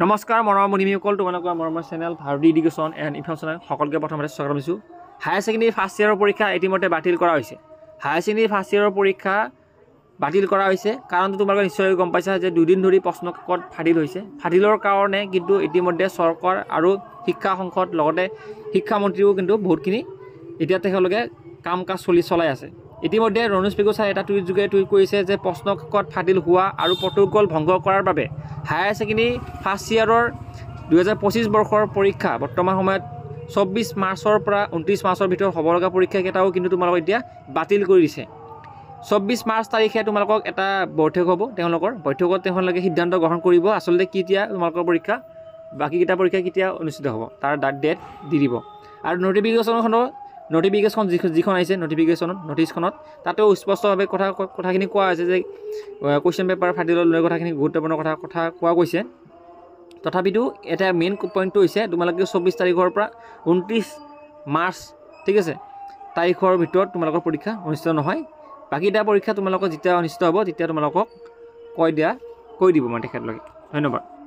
নমস্কাৰ মৰমৰ মুনিমিসকল, তোমালোকৰ মৰমৰ channel Bharati education and information সকলোকে প্ৰথমতে স্বাগতম জনাইছোঁ। হায়াৰ ছেকেণ্ডেৰী ফাৰ্ষ্ট ইয়েৰৰ পৰীক্ষা ইতিমধ্যে বাতিল কৰা হৈছে। হায়াৰ ছেকেণ্ডেৰী ফাৰ্ষ্ট ইয়েৰৰ পৰীক্ষা বাতিল কৰা হৈছে কাৰণটো তোমালোকে নিশ্চয় গম পাইছা যে দুদিন ধৰি প্ৰশ্নকাকত ফাদিল হৈছে। ফাদিলৰ কাৰণে কিন্তু ইতিমধ্যে চৰকাৰ আৰু শিক্ষা সংসদ লগতে শিক্ষামন্ত্ৰীও কিন্তু বহুতখিনি এতিয়া তেওঁলোকে কাম কাজ চলাই আছে। ইতিমধ্যে ৰনোজ পেগু ছাৰে এটা টুইট যোগে টুইট কৰিছে যে প্ৰশ্নকাকত ফাদিল হোৱা আৰু প্ৰট'কল ভংগ কৰাৰ বাবে হায়াৰ ছেকেণ্ডেৰী ফাৰ্ষ্ট ইয়েৰৰ 2025 বৰ্ষৰ পৰীক্ষা বৰ্তমান সময়ত 24 মাৰ্চৰ পৰা 29 মাৰ্চৰ ভিতৰত হ'ব লগা পৰীক্ষাকেইটাও কিন্তু তোমালোকক এতিয়া বাতিল কৰি দিছে। 24 মাৰ্চ তাৰিখে তোমালোকক এটা বৈঠক হ'ব, তেওঁলোকৰ বৈঠকত তেওঁলোকে সিদ্ধান্ত গ্ৰহণ কৰিব আচলতে কেতিয়া তোমালোকৰ পৰীক্ষা বাকীকেইটা পৰীক্ষা কেতিয়া অনুষ্ঠিত হ'ব তাৰ ডেট দি দিব। আৰু নটিফিকেশ্যন যিখন আহিছে নটিছখনত তাতেও স্পষ্টভাৱে কথাখিনি কোৱা হৈছে যে কুৱেশ্যন পেপাৰ ফাদিলৰ লৈ কথাখিনি গুৰুত্বপূৰ্ণ কথা কোৱা গৈছে। তথাপিতো এটা মেইন পইণ্টটো হৈছে তোমালোকে 24 তাৰিখৰ পৰা 29 মাৰ্চ ঠিক আছে তাৰিখৰ ভিতৰত তোমালোকৰ পৰীক্ষা অনুষ্ঠিত নহয়। বাকীটা পৰীক্ষা তোমালোকৰ যেতিয়া অনুষ্ঠিত হ'ব তেতিয়া তোমালোকক কৈ দিব মানে তেখেতলোকে। ধন্যবাদ।